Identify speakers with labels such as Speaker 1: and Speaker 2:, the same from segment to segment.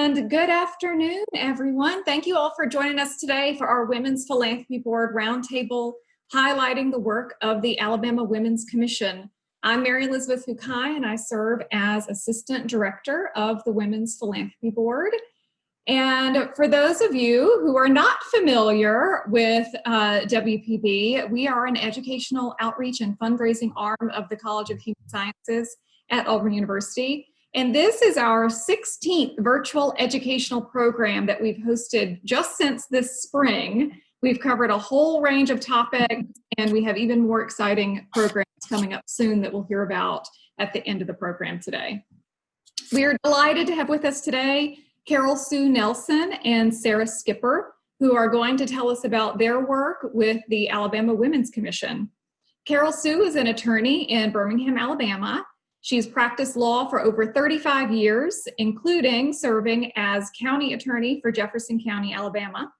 Speaker 1: And good afternoon, everyone. Thank you all for joining us today for our Women's Philanthropy Board Roundtable, highlighting the work of the Alabama Women's Commission. I'm Mary Elizabeth Hukai, and I serve as Assistant Director of the Women's Philanthropy Board. And for those of you who are not familiar with WPB, we are an educational outreach and fundraising arm of the College of Human Sciences at Auburn University. And this is our 16th virtual educational program that we've hosted just since this spring. We've covered a whole range of topics, and we have even more exciting programs coming up soon that we'll hear about at the end of the program today. We are delighted to have with us today Carol Sue Nelson and Sarah Skipper, who are going to tell us about their work with the Alabama Women's Commission. Carol Sue is an attorney in Birmingham, Alabama. She's practiced law for over 35 years, including serving as county attorney for Jefferson County, Alabama.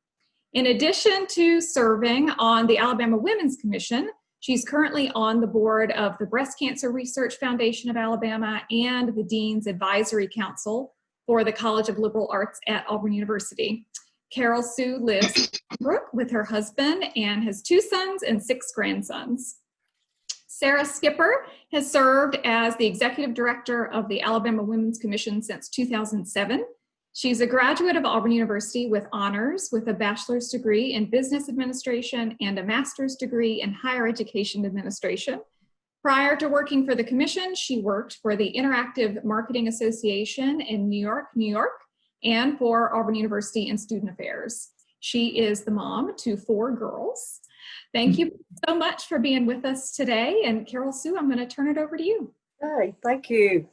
Speaker 1: In addition to serving on the Alabama Women's Commission, she's currently on the board of the Breast Cancer Research Foundation of Alabama and the Dean's Advisory Council for the College of Liberal Arts at Auburn University. Carol Sue lives in Brook with her husband and has 2 sons and 6 grandsons. Sarah Skipper has served as the Executive Director of the Alabama Women's Commission since 2007. She's a graduate of Auburn University with honors with a bachelor's degree in business administration and a master's degree in higher education administration. Prior to working for the commission, she worked for the Interactive Marketing Association in New York, and for Auburn University in Student Affairs. She is the mom to 4 girls. Thank you so much for being with us today. And Carol Sue, I'm going to turn it over to you.
Speaker 2: Hey, thank you.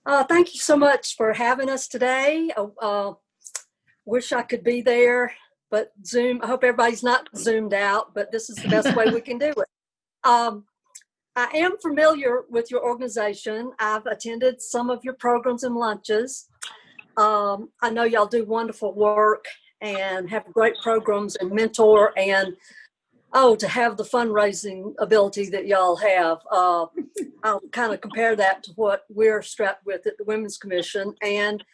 Speaker 2: Thank you so much for having us today. Wish I could be there, but Zoom, I hope everybody's not zoomed out, but this is the best way we can do it. I am familiar with your organization. I've attended some of your programs and lunches. I know y'all do wonderful work and have great programs and mentor, and to have the fundraising ability that y'all have. I'll kind of compare that to what we're strapped with at the Women's Commission. And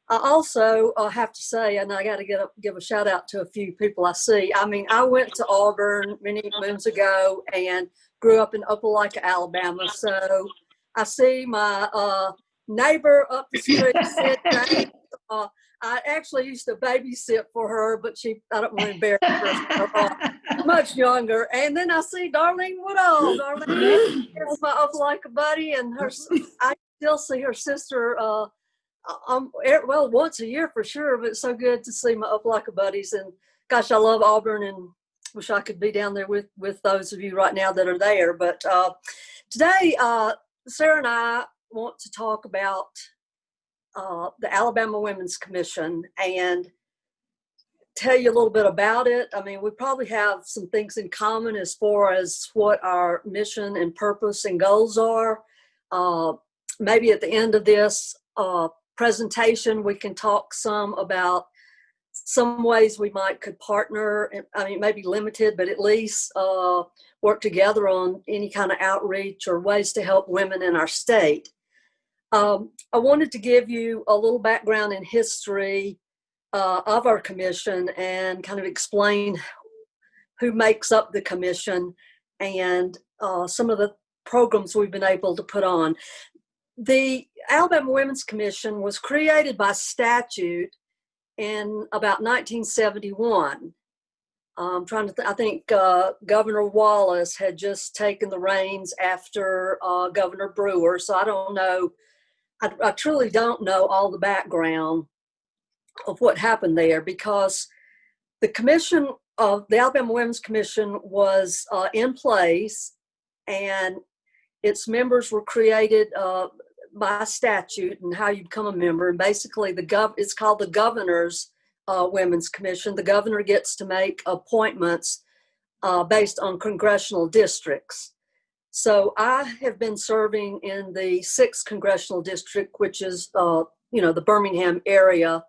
Speaker 2: I also have to say, and I got to give a shout out to a few people I see. I mean, I went to Auburn many moons ago and grew up in Opelika, Alabama. So I see my neighbor up the street. I actually used to babysit for her, but I don't want to embarrass her. Much younger. And then I see Darlene Woodall. Darlene is my Opelika buddy, and I still see her sister once a year for sure, but it's so good to see my Opelika buddies. And gosh, I love Auburn and wish I could be down there with those of you right now that are there. But today, Sarah and I want to talk about the Alabama Women's Commission and tell you a little bit about it. I mean, we probably have some things in common as far as what our mission and purpose and goals are. Maybe at the end of this presentation, we can talk some about some ways we could partner. I mean, maybe limited, but at least work together on any kind of outreach or ways to help women in our state. I wanted to give you a little background in history of our commission and kind of explain who makes up the commission and some of the programs we've been able to put on. The Alabama Women's Commission was created by statute in about 1971. I think Governor Wallace had just taken the reins after Governor Brewer, so I don't know. I truly don't know all the background of what happened there, because the commission of the Alabama Women's Commission was in place, and its members were created by statute and how you become a member. And basically, it's called the Governor's Women's Commission. The governor gets to make appointments based on congressional districts. So I have been serving in the 6th congressional district, which is, the Birmingham area.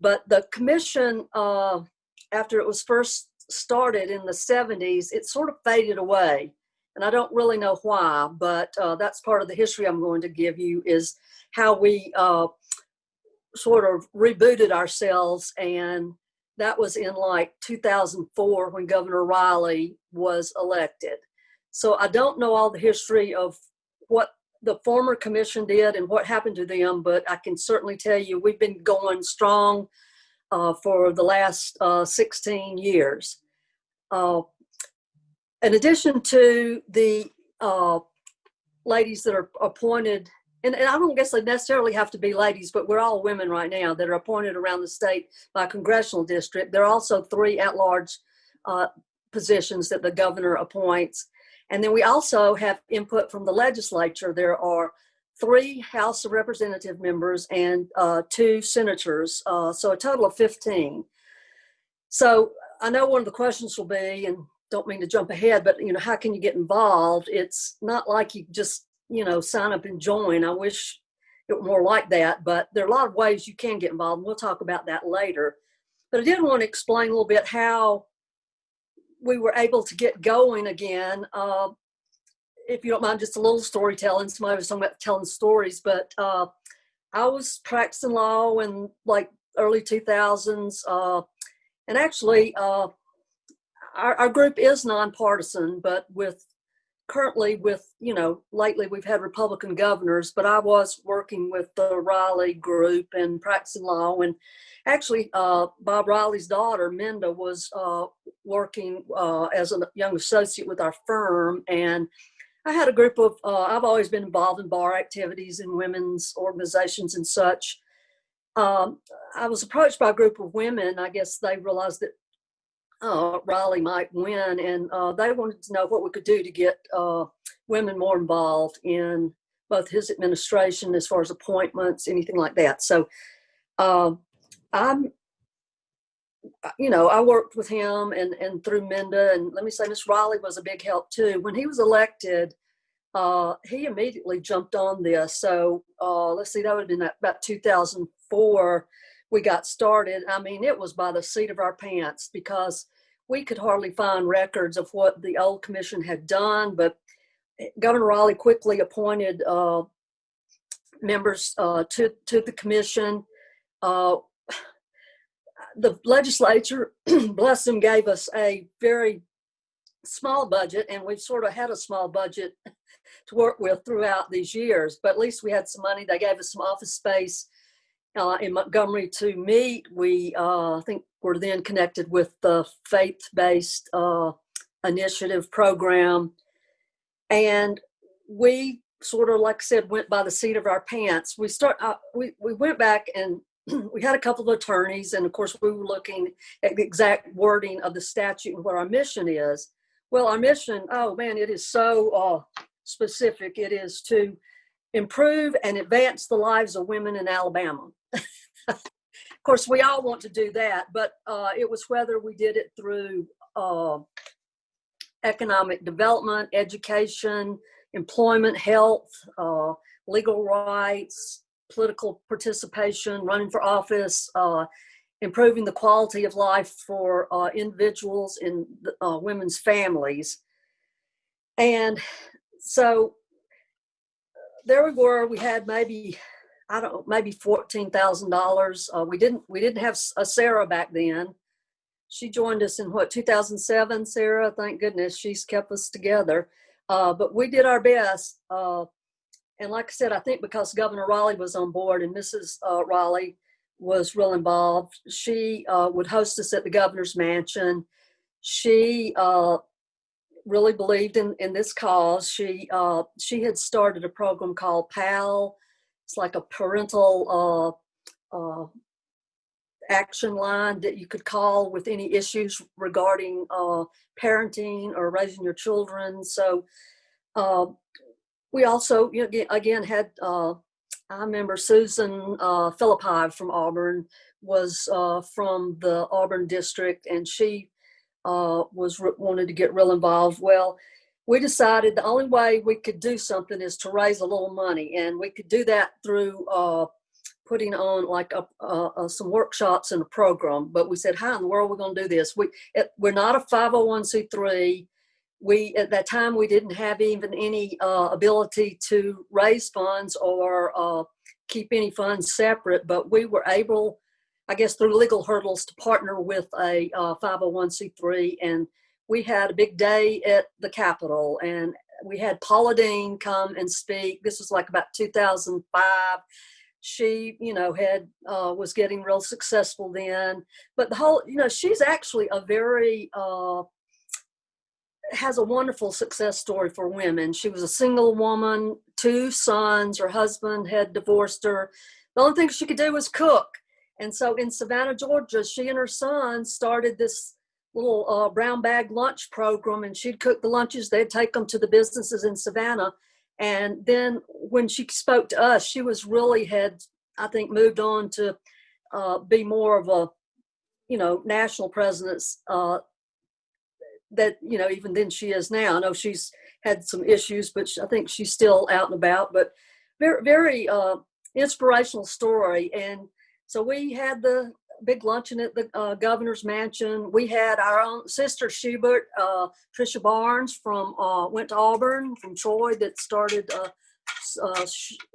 Speaker 2: But the commission, after it was first started in the 70s, it sort of faded away. And I don't really know why, but that's part of the history I'm going to give you, is how we sort of rebooted ourselves, and that was in like 2004 when Governor Riley was elected. So I don't know all the history of what the former commission did and what happened to them, but I can certainly tell you we've been going strong for the last 16 years. In addition to the ladies that are appointed, and I don't guess they necessarily have to be ladies, but we're all women right now that are appointed around the state by congressional district. There are also 3 at-large positions that the governor appoints. And then we also have input from the legislature. There are 3 House of Representative members and 2 senators, so a total of 15. So I know one of the questions will be, and don't mean to jump ahead, but how can you get involved? It's not like you just sign up and join. I wish it were more like that, but there are a lot of ways you can get involved, and we'll talk about that later. But I did want to explain a little bit how we were able to get going again. If you don't mind, just a little storytelling. Somebody was talking about telling stories, but I was practicing law in like early 2000s, and actually our group is nonpartisan, but currently lately we've had Republican governors, but I was working with the Riley group and practicing law. And actually, Bob Riley's daughter, Minda, was working as a young associate with our firm. And I had a group of, I've always been involved in bar activities and women's organizations and such. I was approached by a group of women. I guess they realized that Riley might win, and they wanted to know what we could do to get women more involved in both his administration as far as appointments, anything like that. So I worked with him and through Minda, and let me say, Miss Riley was a big help too. When he was elected, he immediately jumped on this. So let's see, that would have been about 2004. We got started. I mean, it was by the seat of our pants because we could hardly find records of what the old commission had done, but Governor Riley quickly appointed members to the commission. The legislature, bless them, gave us a very small budget, and we've sort of had a small budget to work with throughout these years, but at least we had some money. They gave us some office space in Montgomery to meet. We, I think, were then connected with the faith-based initiative program. And we sort of, like I said, went by the seat of our pants. We went back and we had a couple of attorneys, and of course we were looking at the exact wording of the statute and what our mission is. Well, our mission, oh man, it is so specific. It is to improve and advance the lives of women in Alabama. Of course, we all want to do that, but it was whether we did it through economic development, education, employment, health, legal rights, political participation, running for office, improving the quality of life for individuals and women's families. And so there we were. We had maybe $14,000. We didn't have a Sarah back then. She joined us in 2007, Sarah. Thank goodness she's kept us together. But we did our best. And like I said, I think because Governor Riley was on board and Mrs. Riley was real involved, she would host us at the governor's mansion. She really believed in this cause. She had started a program called PAL. It's like a parental action line that you could call with any issues regarding parenting or raising your children. So we also, again, had, I remember Susan Philippi from Auburn was from the Auburn district, and she wanted to get real involved. Well, we decided the only way we could do something is to raise a little money, and we could do that through putting on like some workshops and a program. But we said, how in the world are we going to do this? We're not a 501c3. At that time, we didn't have even any ability to raise funds or keep any funds separate, but we were able, I guess, through legal hurdles, to partner with a 501c3, and we had a big day at the Capitol, and we had Paula Deen come and speak. This was like about 2005. She, had was getting real successful then, but the whole, she's actually a very has a wonderful success story for women. She was a single woman, 2 sons. Her husband had divorced her. The only thing she could do was cook. And so in Savannah, Georgia, she and her son started this little brown bag lunch program, and she'd cook the lunches. They'd take them to the businesses in Savannah. And then when she spoke to us, she was really had, I think, moved on to be more of a, national presence that, even than she is now. I know she's had some issues, but I think she's still out and about, but very, very inspirational story. And so we had the big luncheon at the governor's mansion. We had our own Sister Schubert, Trisha Barnes went to Auburn from Troy, that started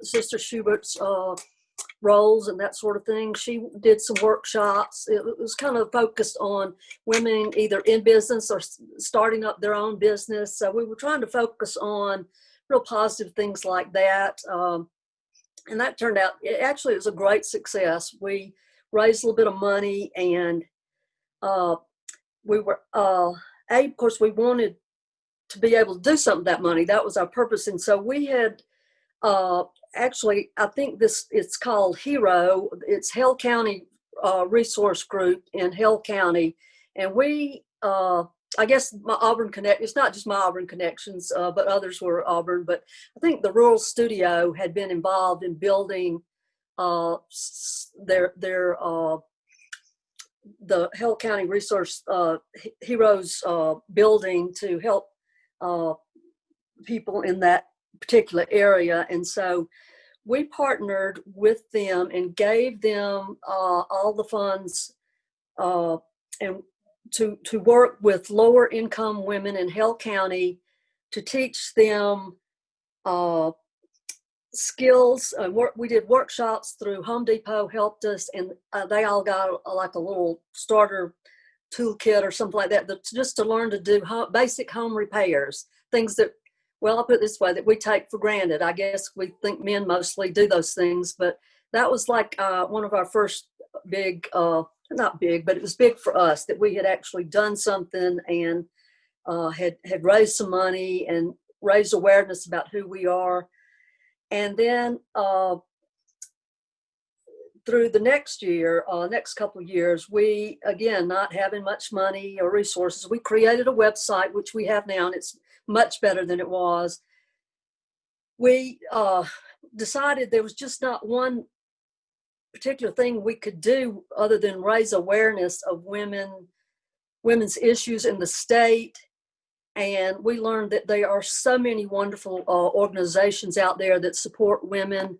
Speaker 2: Sister Schubert's roles and that sort of thing. She did some workshops. It was kind of focused on women either in business or starting up their own business. So we were trying to focus on real positive things like that. And that turned out, it was a great success. We raised a little bit of money, and we were, of course, we wanted to be able to do something with that money. That was our purpose. And so we had, I think it's called HERO. It's Hale County Resource Group in Hale County. And we, I guess my Auburn connect, it's not just my Auburn connections, but others were Auburn. But I think the Rural Studio had been involved in building the Hale County Resource Heroes building to help people in that particular area. And so we partnered with them and gave them all the funds and to work with lower income women in Hale County to teach them skills. We did workshops through Home Depot, helped us, and they all got like a little starter toolkit or something like that, just to learn to do basic home repairs, things that, well, I'll put it this way, that we take for granted. I guess we think men mostly do those things, but that was like one of our first big, not big, but it was big for us that we had actually done something and had raised some money and raised awareness about who we are. And then through the next couple of years, we, again, not having much money or resources, we created a website, which we have now, and it's much better than it was. We decided there was just not one particular thing we could do other than raise awareness of women's issues in the state. And we learned that there are so many wonderful organizations out there that support women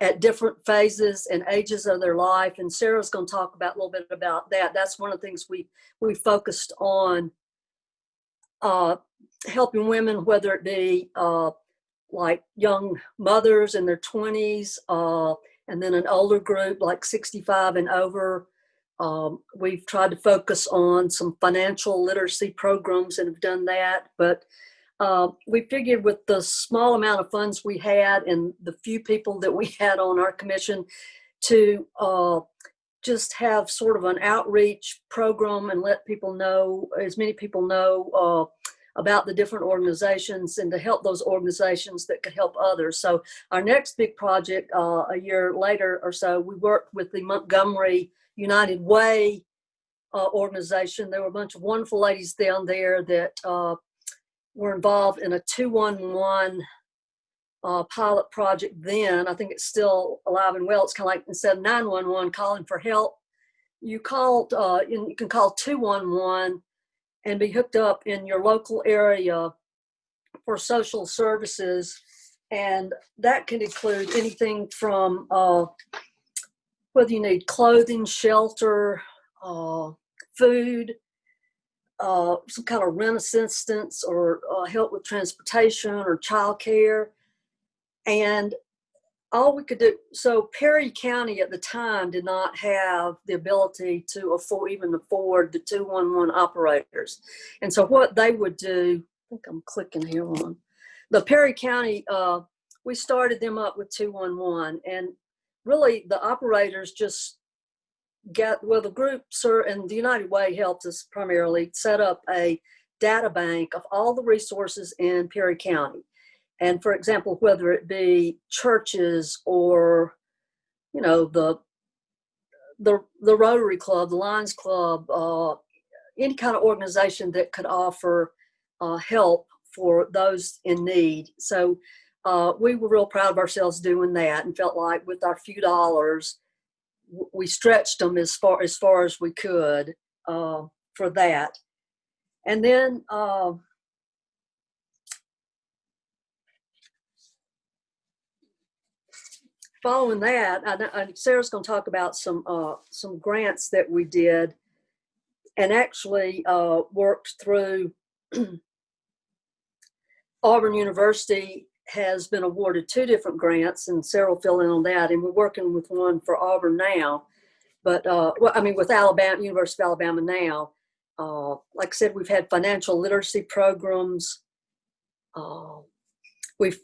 Speaker 2: at different phases and ages of their life. And Sarah's going to talk about a little bit about that. That's one of the things we focused on, helping women, whether it be like young mothers in their 20s, and then an older group like 65 and over. We've tried to focus on some financial literacy programs and have done that. But we figured with the small amount of funds we had and the few people that we had on our commission to just have sort of an outreach program and let people know, as many people know, about the different organizations and to help those organizations that could help others. So our next big project, a year later or so, we worked with the Montgomery United Way organization. There were a bunch of wonderful ladies down there that were involved in a 211 pilot project then. I think it's still alive and well. It's kind of like, instead of 911 calling for help, you can call 211 and be hooked up in your local area for social services. And that can include anything from whether you need clothing, shelter, food, some kind of rent assistance, or help with transportation or childcare. And all we could do. So Perry County at the time did not have the ability to afford the 211 operators. And so what they would do, I think I'm clicking here on the Perry County, we started them up with 211, and really the operators just the group, sir, and the United Way helped us primarily set up a data bank of all the resources in Perry County. And for example, whether it be churches or, you know, the Rotary Club, the Lions Club, any kind of organization that could offer help for those in need. So we were real proud of ourselves doing that, and felt like with our few dollars, we stretched them as far as we could for that. And then following that, Sarah's going to talk about some grants that we did, and actually worked through. Auburn University has been awarded 2 different grants, and Sarah will fill in on that. And we're working with one for Auburn now, but with Alabama, University of Alabama now. Like I said, we've had financial literacy programs. We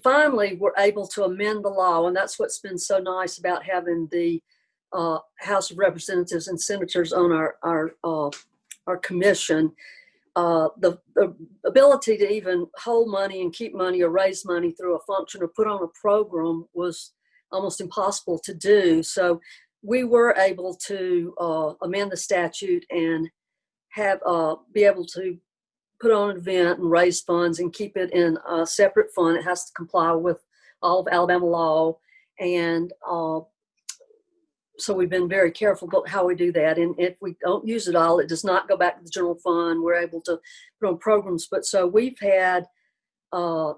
Speaker 2: finally were able to amend the law, and that's what's been so nice about having the House of Representatives and Senators on our commission. The ability to even hold money and keep money or raise money through a function or put on a program was almost impossible to do. So we were able to amend the statute and have be able to put on an event and raise funds and keep it in a separate fund. It has to comply with all of Alabama law. And so we've been very careful about how we do that. And if we don't use it all, it does not go back to the general fund. We're able to put on programs. But so we've had from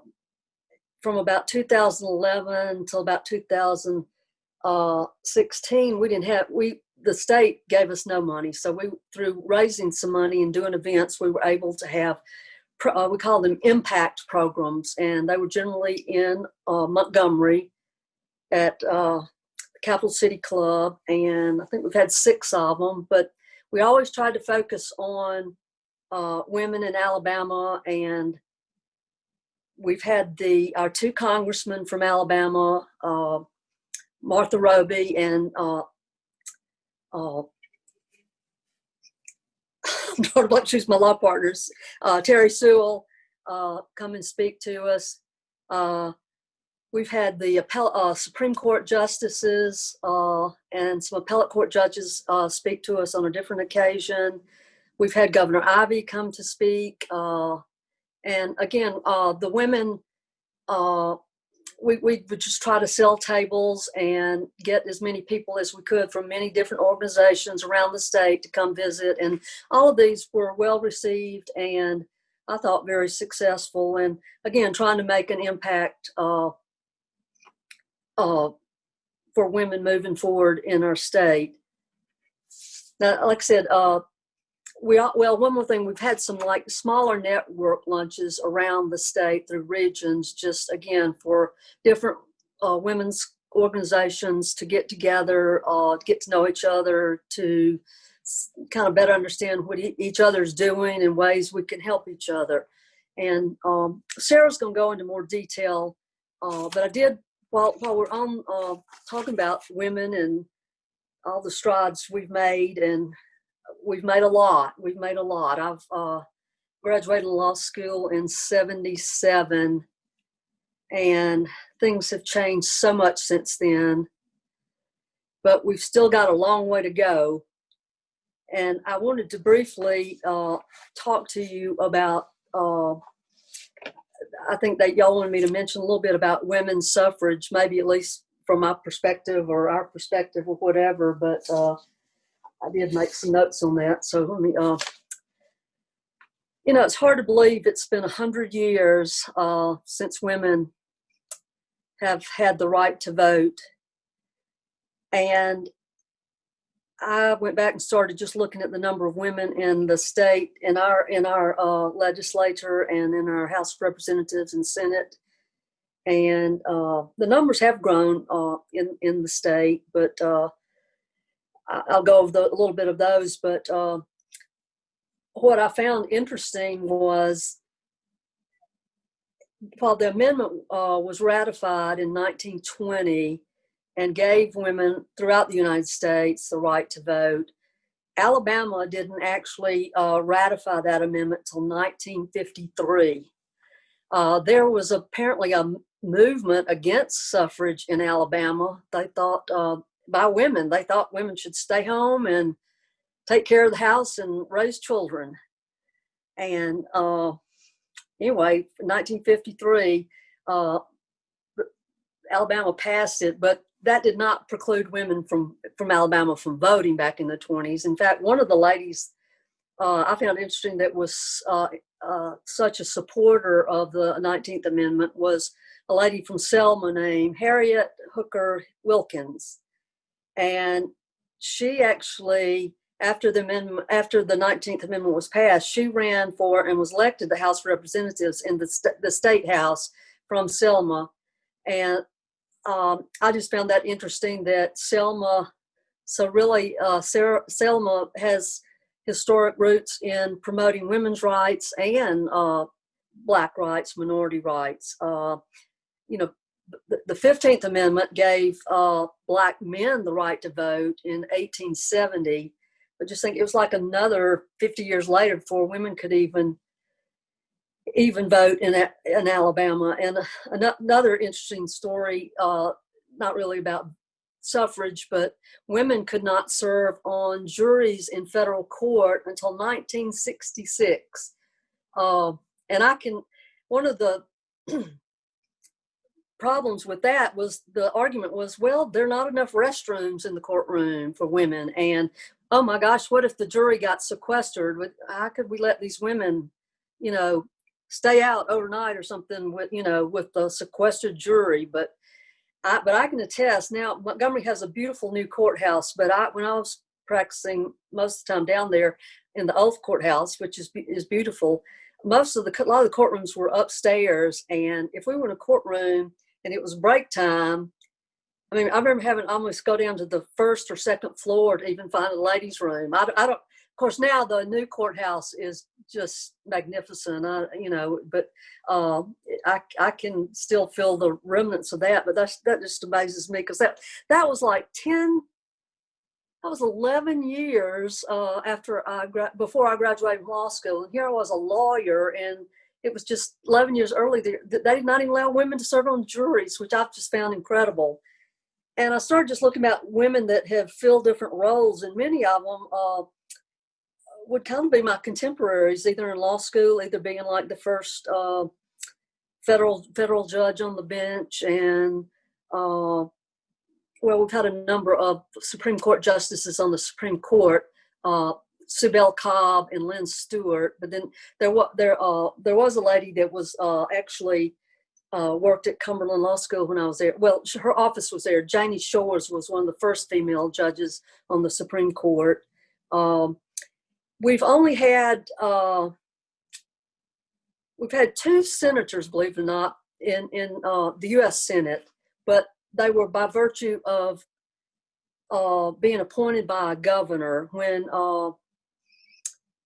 Speaker 2: about 2011 until about 2016, the state gave us no money. So through raising some money and doing events, we were able to have, we call them impact programs. And they were generally in Montgomery at Capital City Club, and I think we've had 6 of them, but we always tried to focus on women in Alabama. And we've had our 2 congressmen from Alabama, Martha Roby and she's my law partners, Terry Sewell, come and speak to us. We've had the Supreme Court justices and some appellate court judges speak to us on a different occasion. We've had Governor Ivey come to speak. And again, the women, we would just try to sell tables and get as many people as we could from many different organizations around the state to come visit. And all of these were well received and I thought very successful. And again, trying to make an impact for women moving forward in our state. Now, like I said, one more thing, we've had some like smaller network lunches around the state through regions, just again for different women's organizations to get together, get to know each other, to kind of better understand what each other's doing and ways we can help each other. And Sarah's going to go into more detail, but I did, while we're on talking about women and all the strides we've made, and we've made a lot. I've graduated law school in 1977, and things have changed so much since then, but we've still got a long way to go. And I wanted to briefly talk to you about, I think that y'all wanted me to mention a little bit about women's suffrage, maybe at least from my perspective or our perspective or whatever, but I did make some notes on that. So let me, it's hard to believe it's been 100 years since women have had the right to vote. And I went back and started just looking at the number of women in the state, in our legislature and in our House of Representatives and Senate. And the numbers have grown in the state, but I'll go over a little bit of those. But what I found interesting was while the amendment was ratified in 1920 and gave women throughout the United States the right to vote, Alabama didn't actually ratify that amendment till 1953. There was apparently a movement against suffrage in Alabama. They thought, by women, they thought women should stay home and take care of the house and raise children. And anyway, in 1953, Alabama passed it, but that did not preclude women from Alabama from voting back in the 20s. In fact, one of the ladies I found interesting that was such a supporter of the 19th Amendment was a lady from Selma named Harriet Hooker Wilkins. And she actually, after the 19th Amendment was passed, she ran for and was elected the House of Representatives in the State House from Selma. And I just found that interesting that Selma, so really Selma has historic roots in promoting women's rights and Black rights, minority rights. The 15th Amendment gave Black men the right to vote in 1870. I just think it was like another 50 years later before women could even vote in Alabama. And another interesting story, not really about suffrage, but women could not serve on juries in federal court until 1966. One of the problems with that was the argument was, well, there are not enough restrooms in the courtroom for women. And oh my gosh, what if the jury got sequestered? How could we let these women, stay out overnight or something with the sequestered jury? But I can attest now, Montgomery has a beautiful new courthouse, but when I was practicing most of the time down there in the old courthouse, which is beautiful, a lot of the courtrooms were upstairs. And if we were in a courtroom and it was break time, I mean, I remember having almost go down to the first or second floor to even find a ladies' room. I don't, of course, now the new courthouse is just magnificent, but I can still feel the remnants of that. But that just amazes me because that was like 11 years before I graduated from law school. And here I was a lawyer, and it was just 11 years early. They did not even allow women to serve on juries, which I've just found incredible. And I started just looking at women that have filled different roles, and many of them would kind of be my contemporaries, either in law school, either being like the first federal judge on the bench, and we've had a number of Supreme Court justices on the Supreme Court, Sue Bell Cobb and Lynn Stewart. But then there was a lady that was actually worked at Cumberland Law School when I was there. Well, her office was there. Janie Shores was one of the first female judges on the Supreme Court. We've only had two senators, believe it or not, in the U.S. Senate, but they were by virtue of being appointed by a governor. When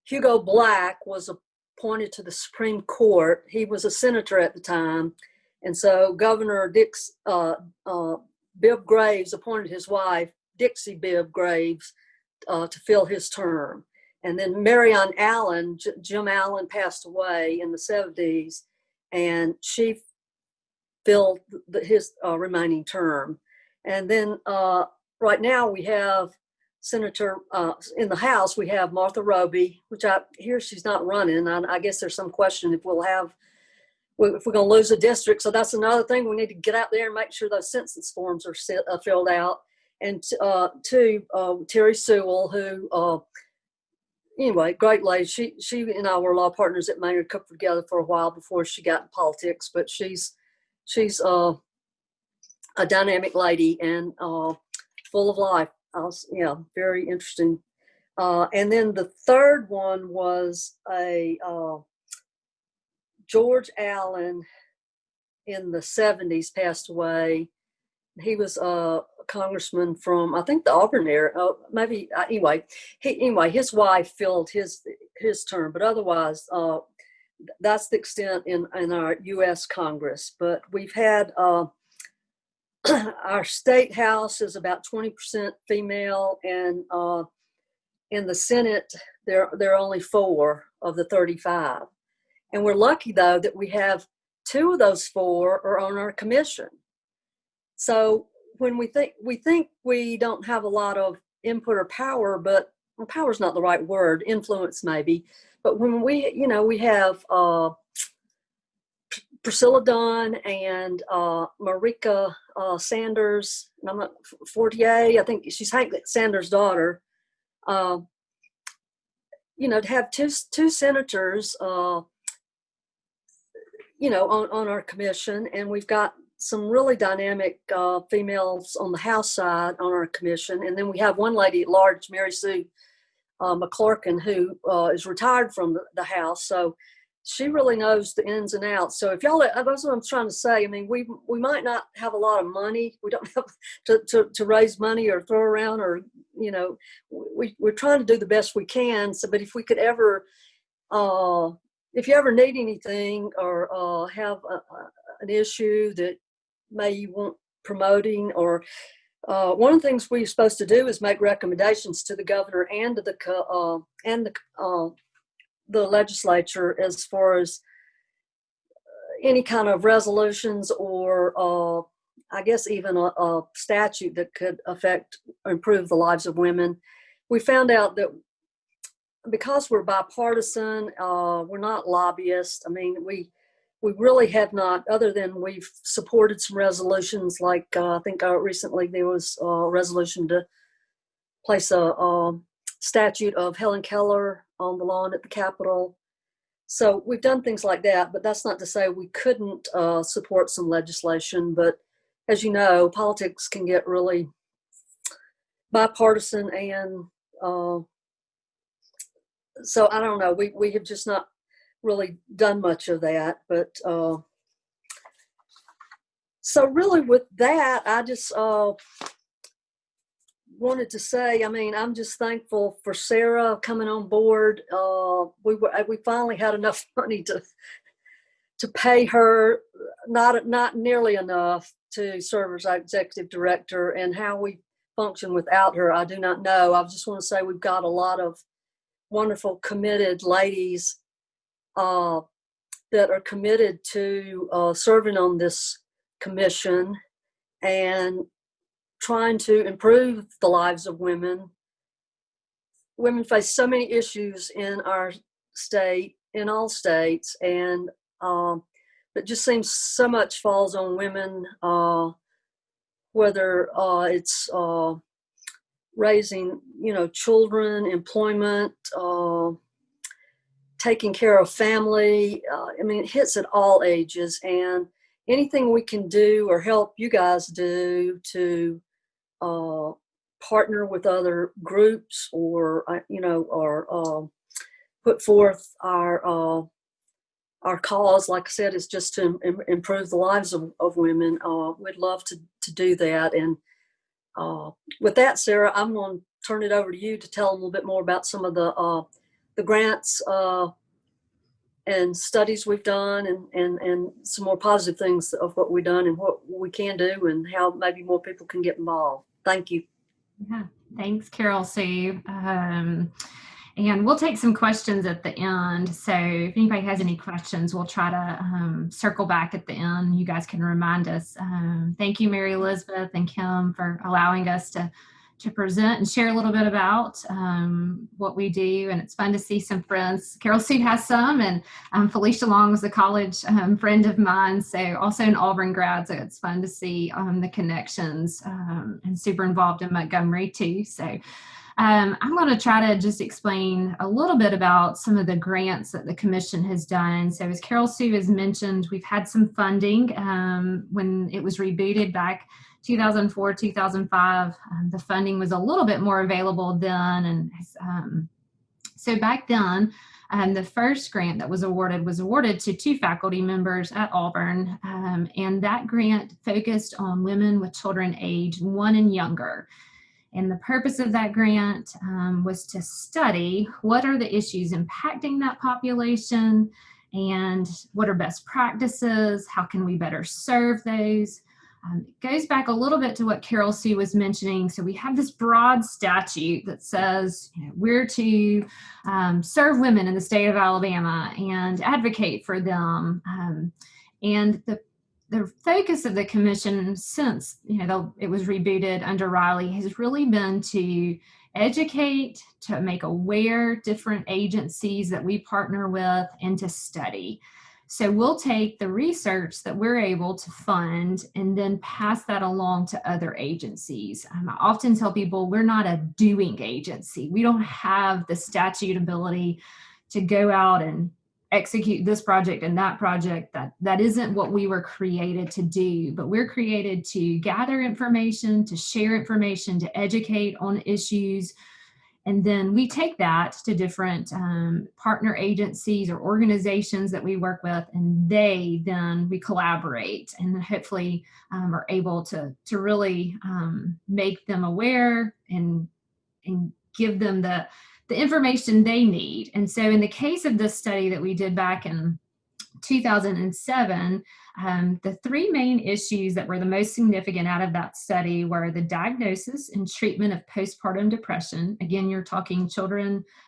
Speaker 2: Hugo Black was appointed to the Supreme Court, he was a senator at the time, and so Governor Bibb Graves appointed his wife, Dixie Bibb Graves, to fill his term. And then Marion Allen, Jim Allen passed away in the 70s, and she filled his remaining term. And then right now we have Senator in the House, we have Martha Roby, which I hear she's not running. I guess there's some question if we're going to lose a district. So that's another thing. We need to get out there and make sure those census forms are filled out. And Terry Sewell, who, anyway, great lady. She and I were law partners at Maynard Cooper together for a while before she got in politics. But she's a dynamic lady and full of life. Very interesting. And then the third one was a George Allen in the 70s passed away. He was a congressman from, I think, the Auburn area. Oh, maybe anyway. His wife filled his term, but otherwise, that's the extent in our U.S. Congress. But we've had our state house is about 20% female, and in the Senate there are only 4 of the 35. And we're lucky though that we have 2 of those 4 are on our commission. So when we think we don't have a lot of input or power, but power is not the right word, influence maybe. But when we have Priscilla Dunn and Marika Sanders, and I'm not Fortier, I think she's Hank Sanders' daughter. To have two senators, on our commission, and we've got some really dynamic females on the House side on our commission. And then we have one lady at large, Mary Sue McClurkin, who is retired from the House. So she really knows the ins and outs. So if y'all, that's what I'm trying to say. I mean, we might not have a lot of money. We don't have to raise money or throw around, or, we're trying to do the best we can. So, but if we could ever, if you ever need anything or have an issue that you want promoting, or one of the things we're supposed to do is make recommendations to the governor and to the legislature as far as any kind of resolutions or I guess even a statute that could affect or improve the lives of women. We found out that because we're bipartisan, we're not lobbyists. I mean, we really have not, other than we've supported some resolutions, like I think recently there was a resolution to place a statute of Helen Keller on the lawn at the Capitol. So we've done things like that, but that's not to say we couldn't support some legislation. But as you know, politics can get really bipartisan, and so I don't know. We have just not really done much of that. But so really with that, I just wanted to say, I mean, I'm just thankful for Sarah coming on board. We finally had enough money to pay her, not nearly enough to serve as our executive director, and how we function without her, I do not know. I just want to say we've got a lot of wonderful, committed ladies that are committed to serving on this commission and trying to improve the lives of women. Women face so many issues in our state, in all states, and it just seems so much falls on women, whether it's raising, children, employment, taking care of family. I mean, it hits at all ages, and anything we can do or help you guys do to partner with other groups, or put forth our cause, like I said, is just to improve the lives of women. We'd love to do that. And with that, Sarah, I'm going to turn it over to you to tell a little bit more about some of the grants and studies we've done, and some more positive things of what we've done and what we can do, and how maybe more people can get involved. Thank you.
Speaker 3: Yeah, thanks, Carol Sue. And we'll take some questions at the end. So if anybody has any questions, we'll try to circle back at the end. You guys can remind us. Thank you, Mary Elizabeth and Kim, for allowing us to present and share a little bit about what we do. And it's fun to see some friends. Carol Sue has some, and Felicia Long was a college friend of mine, so also an Auburn grad. So it's fun to see the connections, and super involved in Montgomery too. So I'm going to try to just explain a little bit about some of the grants that the commission has done. So as Carol Sue has mentioned, we've had some funding when it was rebooted back 2004, 2005. The funding was a little bit more available then. And so back then, The first grant that was awarded to 2 faculty members at Auburn, and that grant focused on women with children aged 1 and younger. And the purpose of that grant was to study what are the issues impacting that population and what are best practices, how can we better serve those. It goes back a little bit to what Carol Sue was mentioning. So we have this broad statute that says, we're to serve women in the state of Alabama and advocate for them. And the focus of the commission since it was rebooted under Riley has really been to educate, to make aware different agencies that we partner with, and to study. So we'll take the research that we're able to fund and then pass that along to other agencies. I often tell people we're not a doing agency. We don't have the statute ability to go out and execute this project and that project. That isn't what we were created to do, but we're created to gather information, to share information, to educate on issues. And then we take that to different partner agencies or organizations that we work with, and we collaborate and hopefully are able to really make them aware and give them the information they need. And so in the case of this study that we did back in 2007, the 3 main issues that were the most significant out of that study were the diagnosis and treatment of postpartum depression. Again, you're talking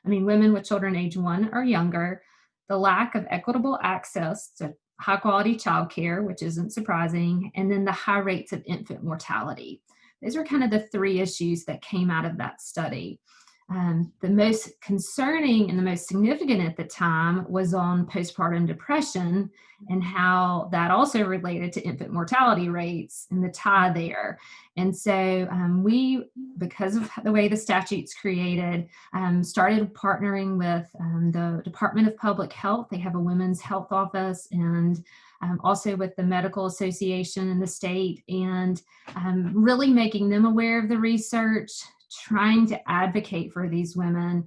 Speaker 3: women with children age 1 or younger, the lack of equitable access to high quality childcare, which isn't surprising, and then the high rates of infant mortality. Those are kind of the 3 issues that came out of that study. The most concerning and the most significant at the time was on postpartum depression and how that also related to infant mortality rates and the tie there. And so we, because of the way the statute's created, started partnering with the Department of Public Health. They have a women's health office, and also with the Medical Association in the state, and really making them aware of the research, trying to advocate for these women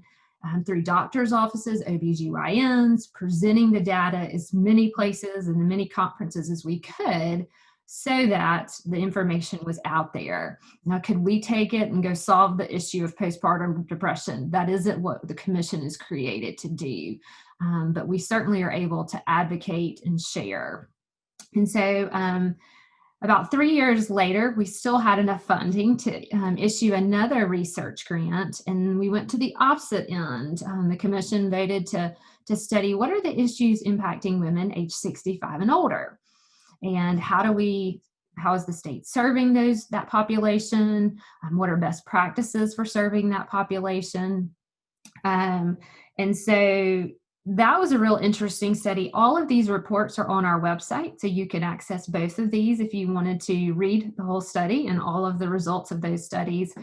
Speaker 3: through doctors' offices, OBGYNs, presenting the data as many places and many conferences as we could so that the information was out there. Now, could we take it and go solve the issue of postpartum depression? That isn't what the commission is created to do, but we certainly are able to advocate and share. And so about 3 years later, we still had enough funding to issue another research grant, and we went to the opposite end. The commission voted to study what are the issues impacting women age 65 and older, and how is the state serving that population? What are best practices for serving that population? And so that was a real interesting study. All of these reports are on our website, so you can access both of these if you wanted to read the whole study and all of the results of those studies.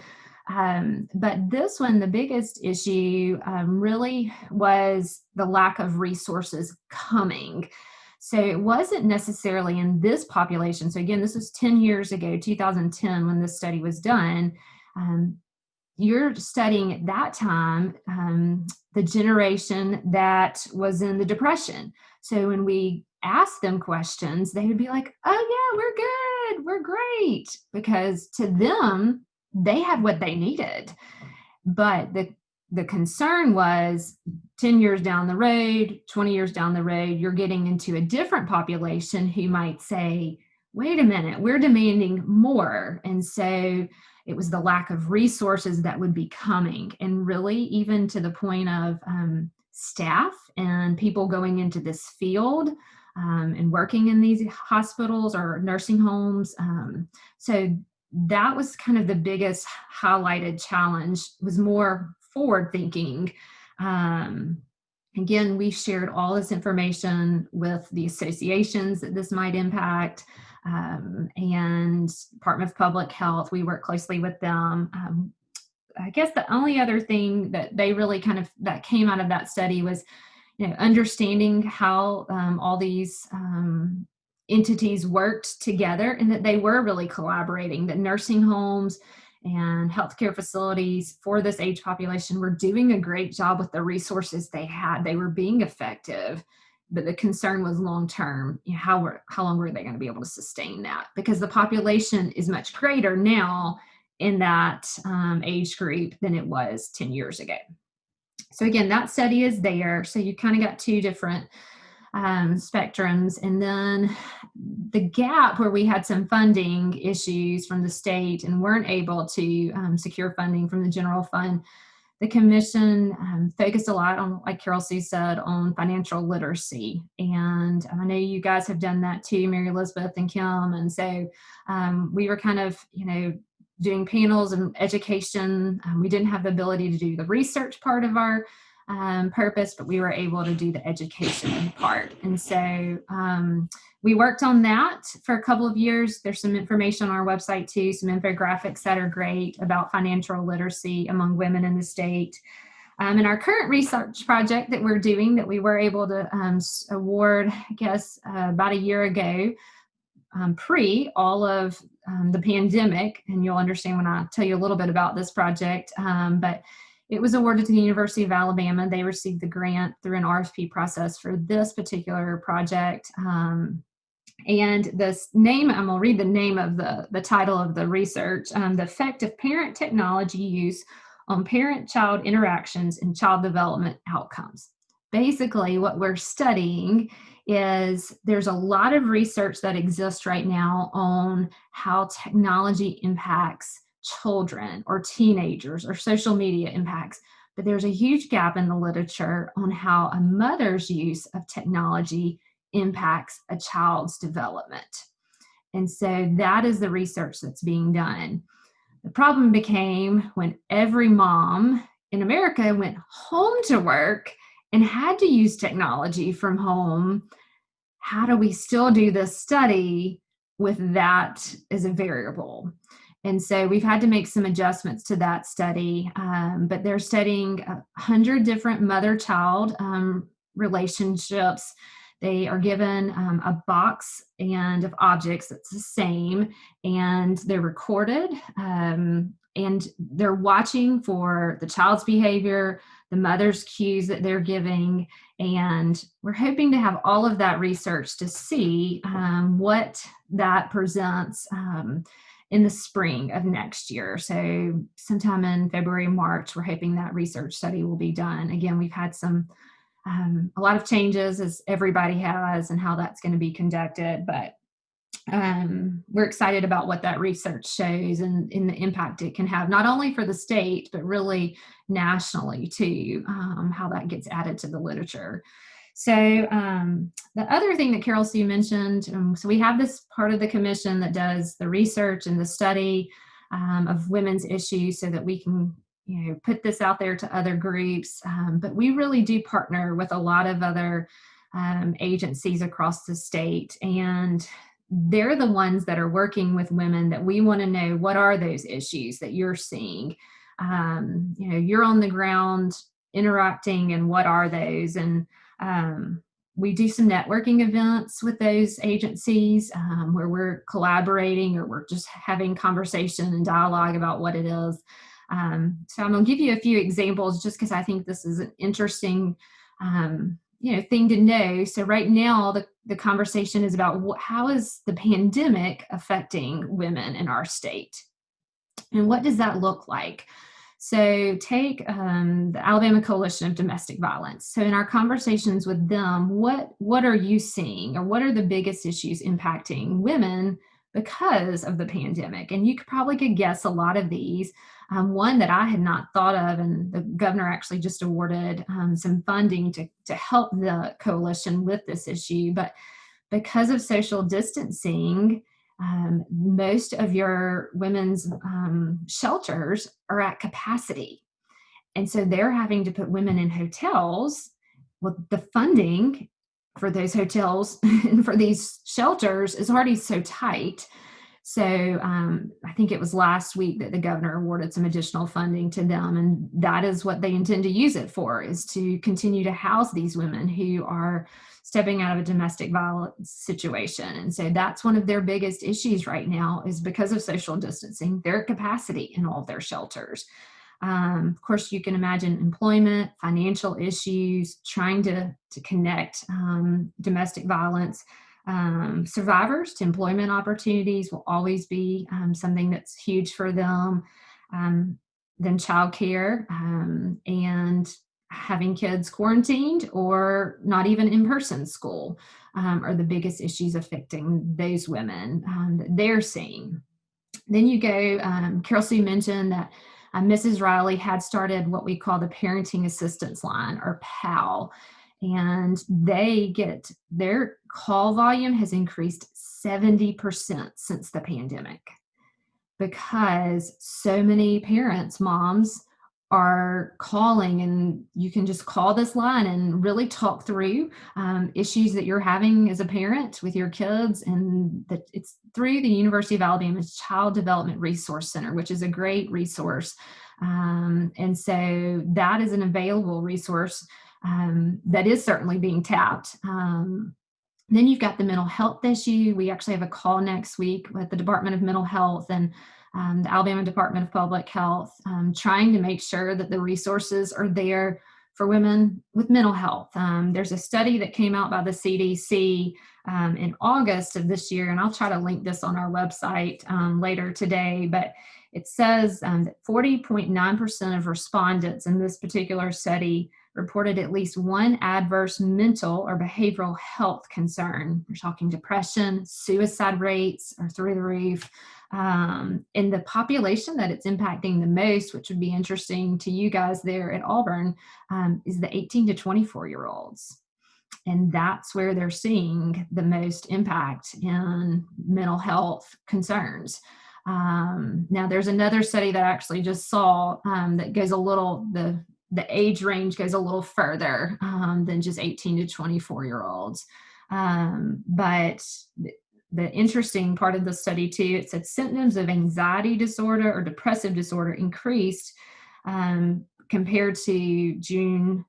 Speaker 3: But this one, the biggest issue really was the lack of resources coming. So it wasn't necessarily in this population. So again, this was 10 years ago, 2010, when this study was done. You're studying at that time the generation that was in the Depression. So when we asked them questions, they would be like, oh yeah, we're good, we're great, because to them, they had what they needed. But the concern was 10 years down the road, 20 years down the road, you're getting into a different population who might say, wait a minute, we're demanding more. And so it was the lack of resources that would be coming, and really even to the point of staff and people going into this field and working in these hospitals or nursing homes. So that was kind of the biggest highlighted challenge, was more forward thinking. Again, we shared all this information with the associations that this might impact, and Department of Public Health. We work closely with them. I guess the only other thing that they really that came out of that study was, understanding how all these entities worked together, and that they were really collaborating, that nursing homes and healthcare facilities for this age population were doing a great job with the resources they had. They were being effective, but the concern was long-term. How long were they going to be able to sustain that? Because the population is much greater now in that age group than it was 10 years ago. So again, that study is there. So you kind of got two different spectrums. And then the gap where we had some funding issues from the state and weren't able to secure funding from the general fund, the commission focused a lot on, like Carol Sue said, on financial literacy. And I know you guys have done that too, Mary Elizabeth and Kim. And so we were kind of, doing panels and education. We didn't have the ability to do the research part of our purpose, but we were able to do the education part. And so we worked on that for a couple of years. There's some information on our website too, some infographics that are great about financial literacy among women in the state. And our current research project that we're doing that we were able to award, I guess, about a year ago, pre all of the pandemic, and you'll understand when I tell you a little bit about this project, but it was awarded to the University of Alabama. They received the grant through an RFP process for this particular project. And this name, I'm going to read the name of the title of the research, the effect of parent technology use on parent-child interactions and child development outcomes. Basically, what we're studying is there's a lot of research that exists right now on how technology impacts children or teenagers or social media impacts, but there's a huge gap in the literature on how a mother's use of technology impacts a child's development. And so that is the research that's being done. The problem became when every mom in America went home to work and had to use technology from home. How do we still do this study with that as a variable? And so we've had to make some adjustments to that study, but they're studying 100 different mother-child relationships. They are given a box and of objects that's the same, and they're recorded, and they're watching for the child's behavior, the mother's cues that they're giving, and we're hoping to have all of that research to see what that presents in the spring of next year. So sometime in February, March, we're hoping that research study will be done. Again, we've had a lot of changes, as everybody has, and how that's going to be conducted, but we're excited about what that research shows and in the impact it can have, not only for the state, but really nationally too, how that gets added to the literature. So the other thing that Carol Sue mentioned, so we have this part of the commission that does the research and the study of women's issues so that we can put this out there to other groups, but we really do partner with a lot of other agencies across the state, and they're the ones that are working with women that we want to know what are those issues that you're seeing. You're on the ground interacting, and what are those? And we do some networking events with those agencies where we're collaborating or we're just having conversation and dialogue about what it is. So I'm going to give you a few examples just because I think this is an interesting thing to know. So right now, the conversation is about how is the pandemic affecting women in our state? And what does that look like? So take the Alabama Coalition of Domestic Violence. So in our conversations with them, what are you seeing, or what are the biggest issues impacting women because of the pandemic? And you could guess a lot of these. One that I had not thought of, and the governor actually just awarded some funding to help the coalition with this issue. But because of social distancing, most of your women's shelters are at capacity. And so they're having to put women in hotels. Well, the funding for those hotels and for these shelters is already so tight. So I think it was last week that the governor awarded some additional funding to them, and that is what they intend to use it for, is to continue to house these women who are stepping out of a domestic violence situation. And so that's one of their biggest issues right now, is because of social distancing, they're at capacity in all of their shelters. Of course, you can imagine employment, financial issues, trying to connect domestic violence survivors to employment opportunities will always be something that's huge for them. Then childcare and having kids quarantined or not even in-person school are the biggest issues affecting those women that they're seeing. Then you go, Carol Sue mentioned that Mrs. Riley had started what we call the Parenting Assistance Line, or PAL, and their call volume has increased 70% since the pandemic, because so many parents, moms, are calling, and you can just call this line and really talk through issues that you're having as a parent with your kids. And that it's through the University of Alabama's Child Development Resource Center, which is a great resource. And so that is an available resource that is certainly being tapped. Then you've got the mental health issue. We actually have a call next week with the Department of Mental Health and the Alabama Department of Public Health, trying to make sure that the resources are there for women with mental health. There's a study that came out by the CDC in August of this year, and I'll try to link this on our website later today, but it says that 40.9% of respondents in this particular study reported at least one adverse mental or behavioral health concern. We're talking depression, suicide rates are through the roof. In the population that it's impacting the most, which would be interesting to you guys there at Auburn, is the 18 to 24-year-olds. And that's where they're seeing the most impact in mental health concerns. Now, there's another study that I actually just saw that goes the age range goes a little further than just 18 to 24-year-olds. But the interesting part of the study too, it said symptoms of anxiety disorder or depressive disorder increased compared to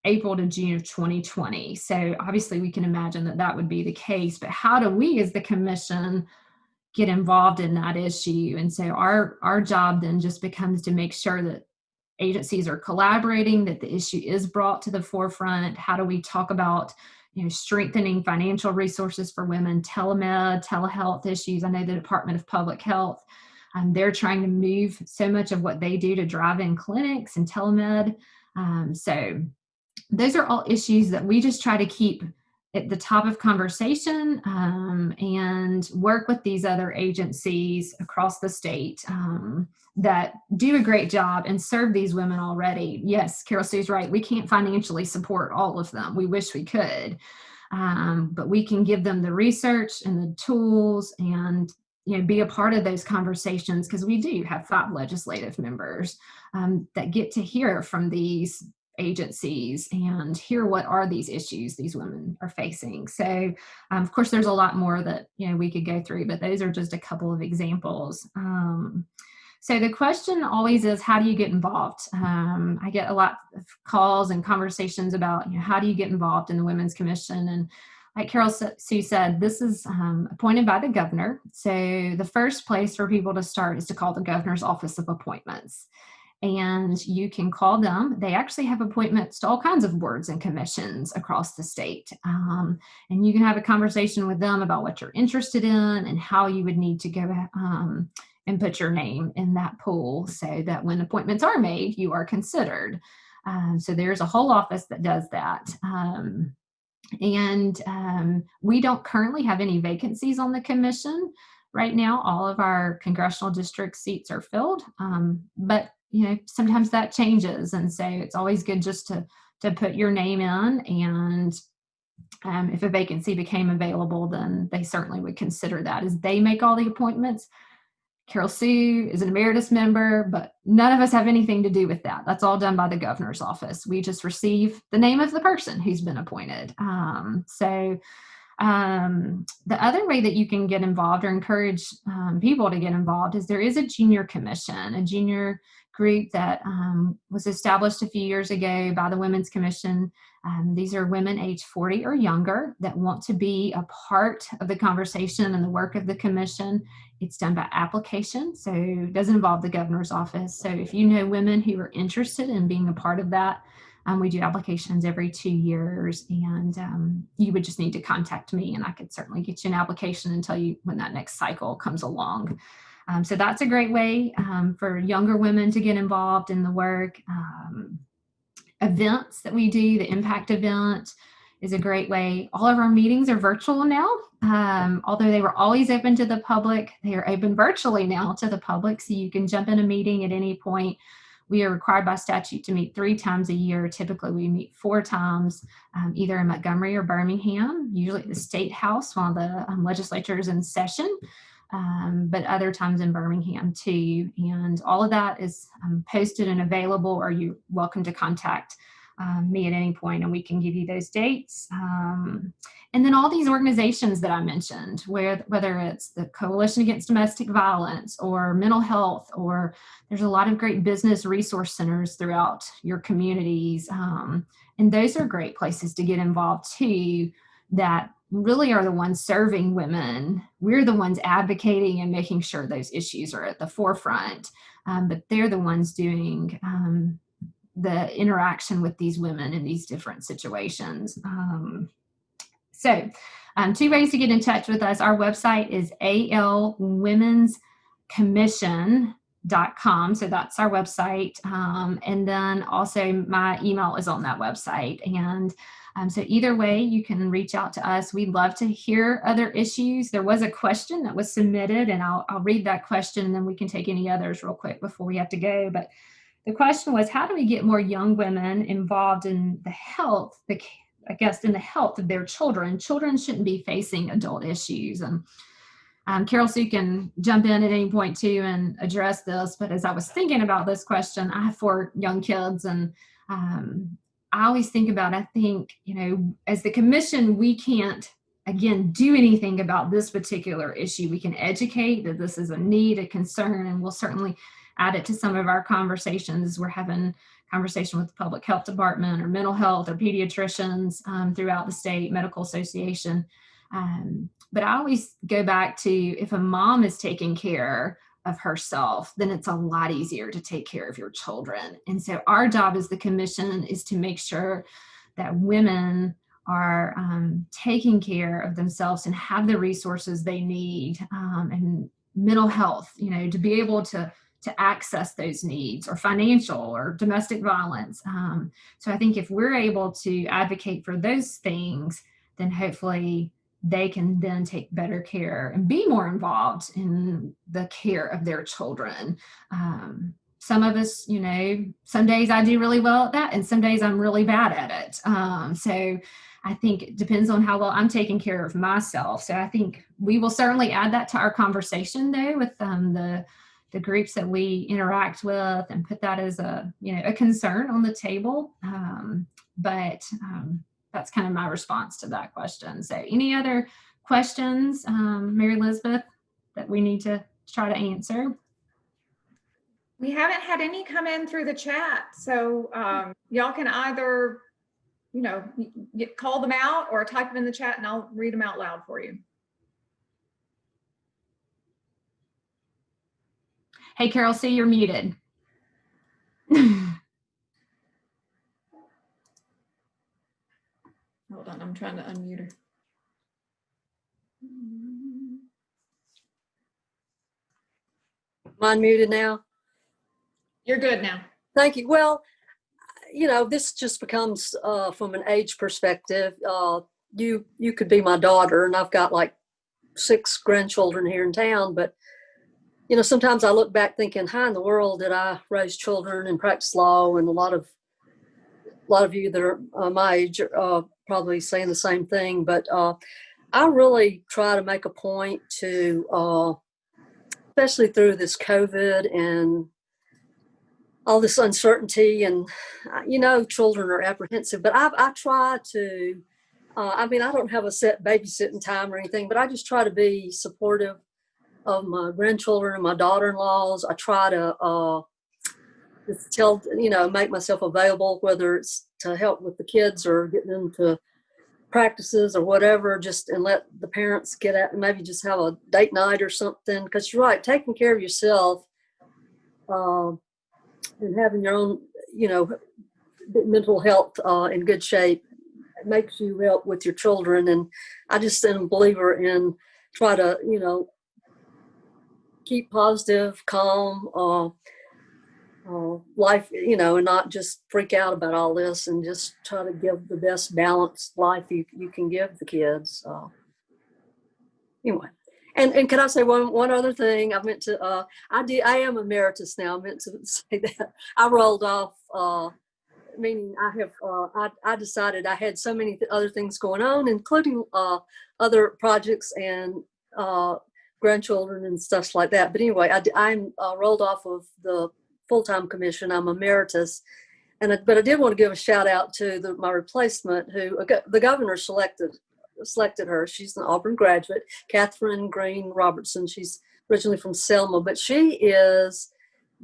Speaker 3: April to June of 2020. So obviously we can imagine that that would be the case, but how do we as the commission get involved in that issue? And so our job then just becomes to make sure that agencies are collaborating, that the issue is brought to the forefront. How do we talk about strengthening financial resources for women, telemed, telehealth issues? I know the Department of Public Health, they're trying to move so much of what they do to drive-in clinics and telemed. So those are all issues that we just try to keep at the top of conversation and work with these other agencies across the state that do a great job and serve these women already. Yes, Carol Sue's right. We can't financially support all of them. We wish we could, but we can give them the research and the tools and be a part of those conversations, because we do have 5 legislative members that get to hear from these agencies and hear what are these issues these women are facing. So of course there's a lot more that we could go through, but those are just a couple of examples. So the question always is, how do you get involved? I get a lot of calls and conversations about how do you get involved in the Women's Commission, and like Carol Sue said, this is appointed by the governor. So the first place for people to start is to call the governor's office of appointments. And you can call them. They actually have appointments to all kinds of boards and commissions across the state. And you can have a conversation with them about what you're interested in and how you would need to go and put your name in that pool so that when appointments are made, you are considered. So there's a whole office that does that. And we don't currently have any vacancies on the commission right now. All of our congressional district seats are filled, but sometimes that changes. And so it's always good just to put your name in. And if a vacancy became available, then they certainly would consider that, as they make all the appointments. Carol Sue is an emeritus member, but none of us have anything to do with that. That's all done by the governor's office. We just receive the name of the person who's been appointed. So The other way that you can get involved or encourage people to get involved is there is a junior commission, a junior group that was established a few years ago by the Women's Commission. These are women age 40 or younger that want to be a part of the conversation and the work of the commission. It's done by application, so it doesn't involve the governor's office. So if you know women who are interested in being a part of that, we do applications every 2 years, and you would just need to contact me, and I could certainly get you an application and tell you when that next cycle comes along. So that's a great way for younger women to get involved in the work. Events that we do, the impact event is a great way. All of our meetings are virtual now. Although they were always open to the public, they are open virtually now to the public, so you can jump in a meeting at any point. We are required by statute to meet 3 times a year. Typically, we meet 4 times, either in Montgomery or Birmingham, usually at the State House while the legislature is in session, but other times in Birmingham too. And all of that is posted and available, or you're welcome to contact me at any point, and we can give you those dates. And then all these organizations that I mentioned, whether it's the Coalition Against Domestic Violence or mental health, or there's a lot of great business resource centers throughout your communities. And those are great places to get involved too, that really are the ones serving women. We're the ones advocating and making sure those issues are at the forefront, but they're the ones doing the interaction with these women in these different situations. So 2 ways to get in touch with us. Our website is alwomenscommission.com. So that's our website. And then also my email is on that website. And so either way, you can reach out to us. We'd love to hear other issues. There was a question that was submitted, and I'll read that question, and then we can take any others real quick before we have to go. But the question was, how do we get more young women involved in the health, in the health of their children? Children shouldn't be facing adult issues. And Carol Sue can jump in at any point too and address this. But as I was thinking about this question, I have 4 young kids, and I always think about, as the commission, we can't, again, do anything about this particular issue. We can educate that this is a need, a concern, and we'll certainly add it to some of our conversations. We're having conversation with the public health department or mental health or pediatricians throughout the state medical association. But I always go back to, if a mom is taking care of herself, then it's a lot easier to take care of your children. And so our job as the commission is to make sure that women are taking care of themselves and have the resources they need, and mental health, to be able to access those needs, or financial or domestic violence. So I think if we're able to advocate for those things, then hopefully they can then take better care and be more involved in the care of their children. Some of us, some days I do really well at that, and some days I'm really bad at it. So I think it depends on how well I'm taking care of myself. So I think we will certainly add that to our conversation, though, with the groups that we interact with, and put that as a concern on the table. But that's kind of my response to that question. So any other questions, Mary Elizabeth, that we need to try to answer?
Speaker 1: We haven't had any come in through the chat. So y'all can either, call them out or type them in the chat, and I'll read them out loud for you.
Speaker 3: Hey, Carol, see, you're muted.
Speaker 1: Hold on, I'm trying to unmute her.
Speaker 2: Mine muted now?
Speaker 1: You're good now.
Speaker 2: Thank you. Well, this just becomes from an age perspective. You could be my daughter, and I've got like 6 grandchildren here in town, but sometimes I look back thinking, how in the world did I raise children and practice law? And a lot of you that are my age are probably saying the same thing. But I really try to make a point to, especially through this COVID and all this uncertainty, and children are apprehensive. But I try to I mean, I don't have a set babysitting time or anything, but I just try to be supportive of my grandchildren and my daughter-in-laws. I try to just make myself available, whether it's to help with the kids or getting them to practices or whatever, and let the parents get out and maybe just have a date night or something. Because you're right, taking care of yourself and having your own, mental health in good shape makes you help with your children. And I just am a believer in try to, keep positive, calm, life, and not just freak out about all this, and just try to give the best balanced life you can give the kids. Anyway, and can I say one other thing? I meant to. I am emeritus now. I meant to say that I rolled off. Meaning I have. I decided I had so many other things going on, including other projects and grandchildren and stuff like that. But anyway, I'm rolled off of the full-time commission. I'm emeritus, but I did want to give a shout out to my replacement, who the governor selected her. She's an Auburn graduate, Catherine Green Robertson. She's originally from Selma, but she is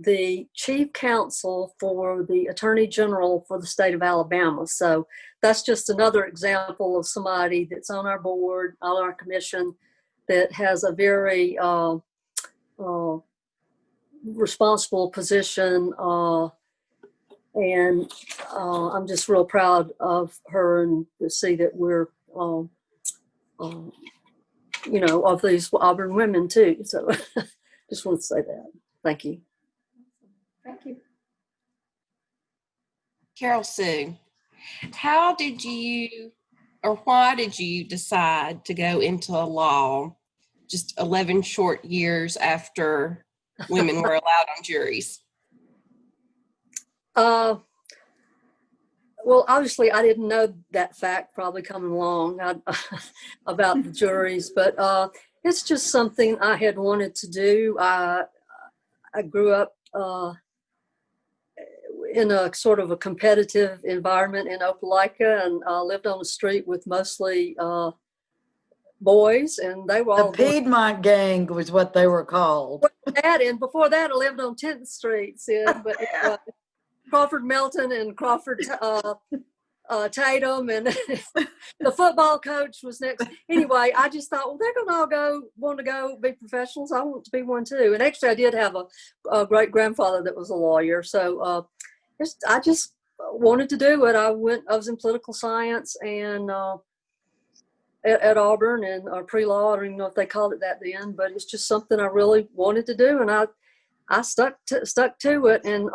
Speaker 2: the chief counsel for the Attorney General for the state of Alabama. So that's just another example of somebody that's on our board, on our commission, that has a very responsible position, and I'm just real proud of her, and to see that we're, of these Auburn women too. So just want to say that. Thank you.
Speaker 1: Thank you.
Speaker 4: Carol Sue, how did you, or why did you decide to go into law just 11 short years after women were allowed on juries?
Speaker 2: Well, obviously, I didn't know that fact probably coming along about the juries, but it's just something I had wanted to do. I grew up in a sort of a competitive environment in Opelika, and lived on the street with mostly boys, and they were all
Speaker 5: the Piedmont Gang was what they were called.
Speaker 2: And before that, I lived on 10th Street, Sid, but Crawford Melton and Crawford Tatum, and the football coach was next. Anyway, I just thought, well, they're going to want to go be professionals. I want to be one too. And actually, I did have a great grandfather that was a lawyer, so I just wanted to do it. I was in political science and at Auburn, and pre-law. I don't even know if they called it that then, but it's just something I really wanted to do, and I stuck to it. And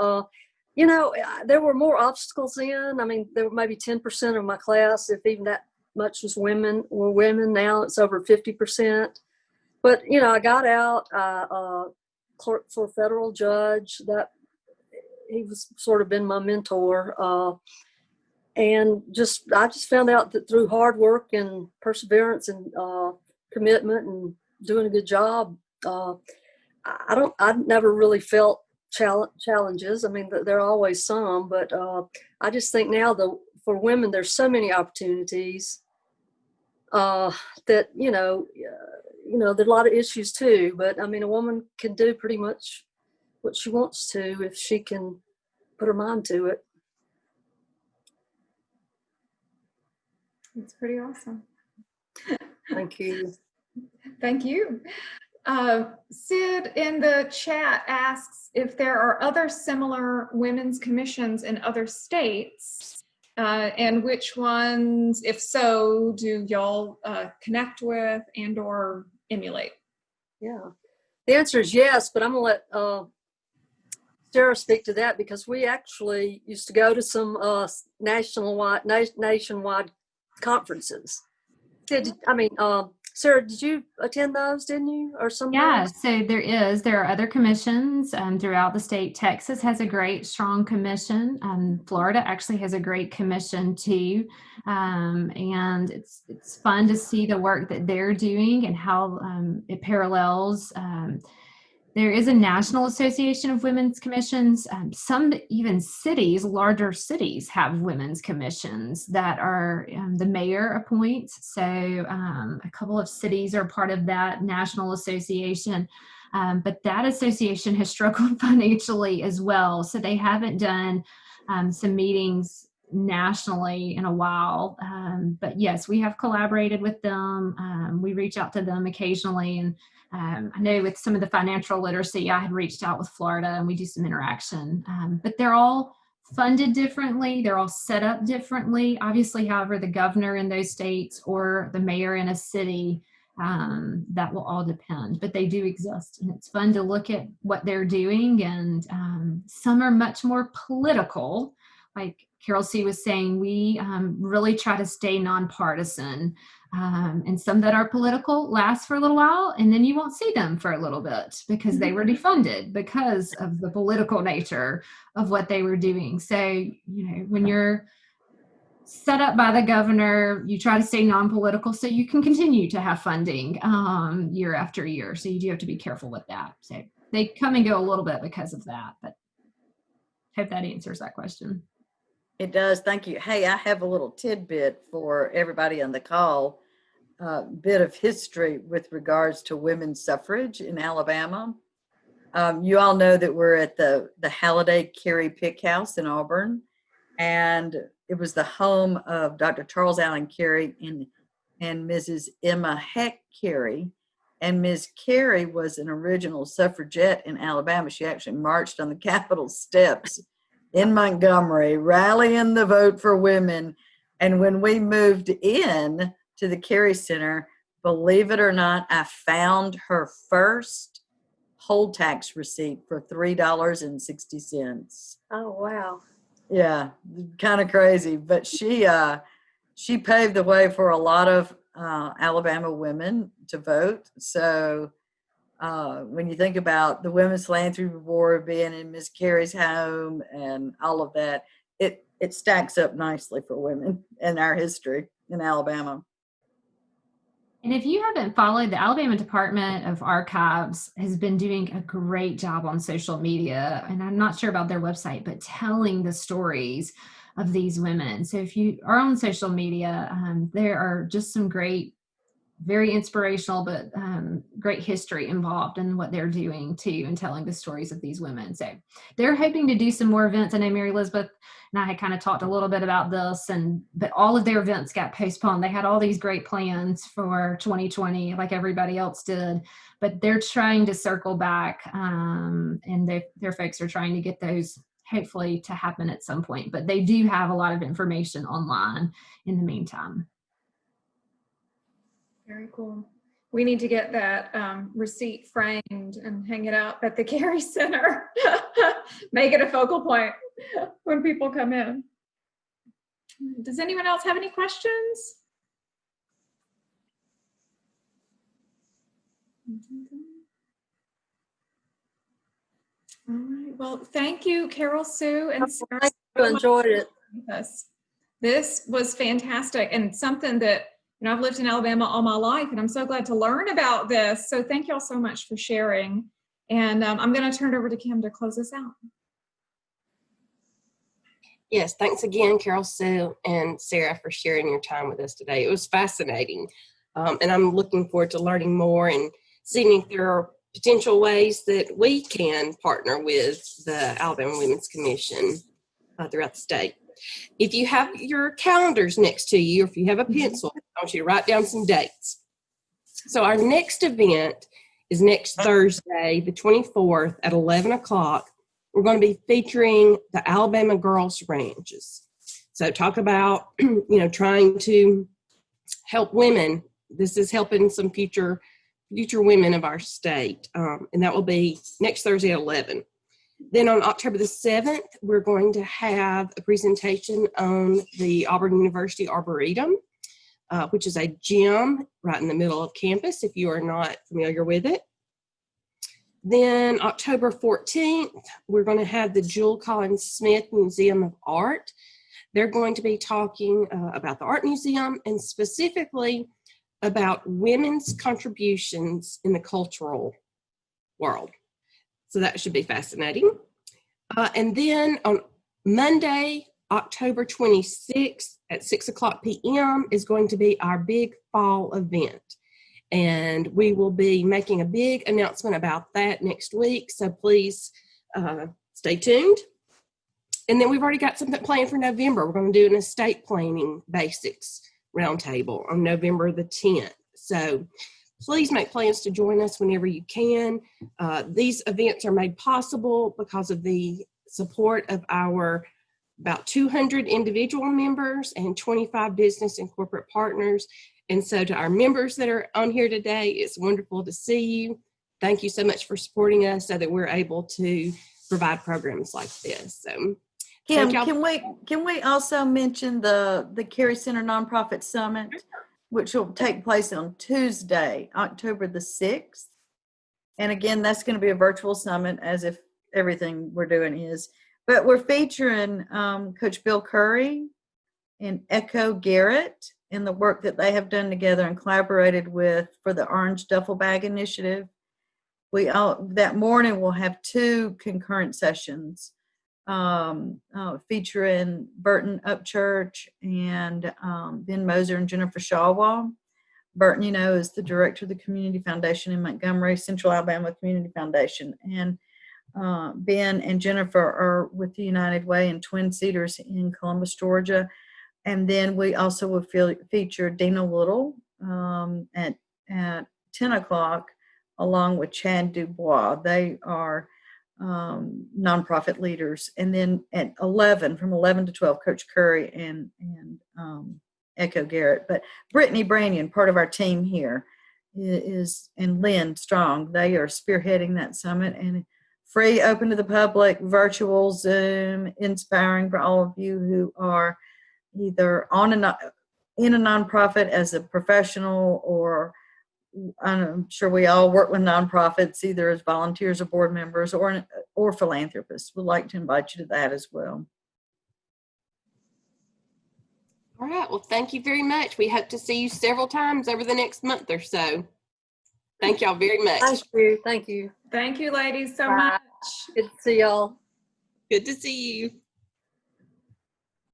Speaker 2: there were more obstacles then. I mean, there were maybe 10% of my class, if even that much, were women. Now it's over 50%. But I got out. I clerked for a federal judge. That he was sort of been my mentor. And I just found out that through hard work and perseverance and commitment and doing a good job, I never really felt challenges. I mean, there are always some, but I just think now for women, there's so many opportunities that, there are a lot of issues too, but I mean, a woman can do pretty much what she wants to if she can put her mind to it.
Speaker 1: It's pretty awesome.
Speaker 2: Thank you.
Speaker 1: Thank you. Sid in the chat asks if there are other similar women's commissions in other states, and which ones, if so, do y'all connect with and or emulate?
Speaker 2: Yeah, the answer is yes, but I'm going to let Sarah speak to that, because we actually used to go to some nationwide conferences. Sarah, did you attend those, didn't you? Or some?
Speaker 3: Yeah, so there are other commissions throughout the state. Texas has a great, strong commission. Florida actually has a great commission too. And it's fun to see the work that they're doing and how it parallels There is a National Association of Women's Commissions. Some even cities, larger cities, have women's commissions that are the mayor appoints. So a couple of cities are part of that National Association. But that association has struggled financially as well. So they haven't done some meetings nationally in a while. But yes, we have collaborated with them. We reach out to them occasionally. And I know with some of the financial literacy, I had reached out with Florida and we do some interaction. But they're all funded differently. They're all set up differently. Obviously, however, the governor in those states or the mayor in a city, that will all depend, but they do exist, and it's fun to look at what they're doing. And some are much more political, like Carol C was saying. We really try to stay nonpartisan, and some that are political last for a little while, and then you won't see them for a little bit because they were defunded because of the political nature of what they were doing. So, you know, when you're set up by the governor, you try to stay non-political so you can continue to have funding year after year. So you do have to be careful with that. So they come and go a little bit because of that, but hope that answers that question.
Speaker 5: It does. Thank you. Hey, I have a little tidbit for everybody on the call. Bit of history with regards to women's suffrage in Alabama. You all know that we're at the Halliday Carey Pick House in Auburn, and it was the home of Dr. Charles Allen Carey and Mrs. Emma Heck Carey. And Ms. Carey was an original suffragette in Alabama. She actually marched on the Capitol steps in Montgomery, rallying the vote for women. And when we moved in to the Carey Center, believe it or not, I found her first poll tax receipt for $3.60.
Speaker 2: Oh, wow.
Speaker 5: Yeah, kind of crazy, but she paved the way for a lot of Alabama women to vote. So when you think about the Women's Philanthropy Board being in Miss Carey's home and all of that, it stacks up nicely for women in our history in Alabama.
Speaker 3: And if you haven't followed, the Alabama Department of Archives has been doing a great job on social media, and I'm not sure about their website, but telling the stories of these women. So if you are on social media, there are just some great, very inspirational, but great history involved in what they're doing too, and telling the stories of these women. So they're hoping to do some more events. I know Mary Elizabeth and I had kind of talked a little bit about this, but all of their events got postponed. They had all these great plans for 2020, like everybody else did, but they're trying to circle back, and their folks are trying to get those hopefully to happen at some point. But they do have a lot of information online in the meantime.
Speaker 1: Very cool. We need to get that receipt framed and hang it up at the Carey Center. Make it a focal point when people come in. Does anyone else have any questions? All right. Well, thank you, Carol Sue and Sarah.
Speaker 2: I enjoyed it.
Speaker 1: This was fantastic, and something that, you know, I've lived in Alabama all my life, and I'm so glad to learn about this. So thank you all so much for sharing. And I'm going to turn it over to Kim to close us out.
Speaker 4: Yes, thanks again, Carol Sue and Sarah, for sharing your time with us today. It was fascinating, and I'm looking forward to learning more and seeing if there are potential ways that we can partner with the Alabama Women's Commission throughout the state. If you have your calendars next to you, or if you have a pencil, I want you to write down some dates. So our next event is next Thursday, the 24th at 11 o'clock. We're going to be featuring the Alabama Girls Ranches. So talk about, you know, trying to help women. This is helping some future women of our state. And that will be next Thursday at 11. Then on October the 7th, we're going to have a presentation on the Auburn University Arboretum, which is a gym right in the middle of campus, if you are not familiar with it. Then October 14th, we're going to have the Jewel Collins Smith Museum of Art. They're going to be talking about the art museum and specifically about women's contributions in the cultural world. So that should be fascinating. And then on Monday, October 26th at 6 o'clock p.m. is going to be our big fall event. And we will be making a big announcement about that next week. So please stay tuned. And then we've already got something planned for November. We're going to do an estate planning basics roundtable on November the 10th. So please make plans to join us whenever you can. These events are made possible because of the support of our about 200 individual members and 25 business and corporate partners. And so to our members that are on here today, it's wonderful to see you. Thank you so much for supporting us so that we're able to provide programs like this. So,
Speaker 5: Kim,
Speaker 4: thank y'all.
Speaker 5: can we also mention the Cary Center Nonprofit Summit, which will take place on Tuesday, October the 6th. And again, that's going to be a virtual summit, as if everything we're doing is. But we're featuring Coach Bill Curry and Echo Garrett in the work that they have done together and collaborated with for the Orange Duffel Bag Initiative. That morning we'll have 2 concurrent sessions featuring Burton Upchurch and Ben Moser and Jennifer Shawwall. Burton, is the director of the Community Foundation in Montgomery, Central Alabama Community Foundation. And Ben and Jennifer are with the United Way in Twin Cedars in Columbus, Georgia. And then we also will feature Dina Little at 10 o'clock along with Chad Dubois. They are nonprofit leaders. And then at 11, from 11 to 12, Coach Curry and Echo Garrett. But Brittany Branyan, part of our team here, and Lynn Strong, they are spearheading that summit, and free, open to the public, virtual, Zoom, inspiring for all of you who are either in a nonprofit as a professional, or I'm sure we all work with nonprofits either as volunteers or board members or philanthropists. We'd like to invite you to that as well.
Speaker 4: All right. Well, thank you very much. We hope to see you several times over the next month or so. Thank y'all very much.
Speaker 2: Thank you. Thank you.
Speaker 1: Thank you, ladies, so
Speaker 2: Bye.
Speaker 1: much.
Speaker 2: Good to see y'all.
Speaker 4: Good to see you.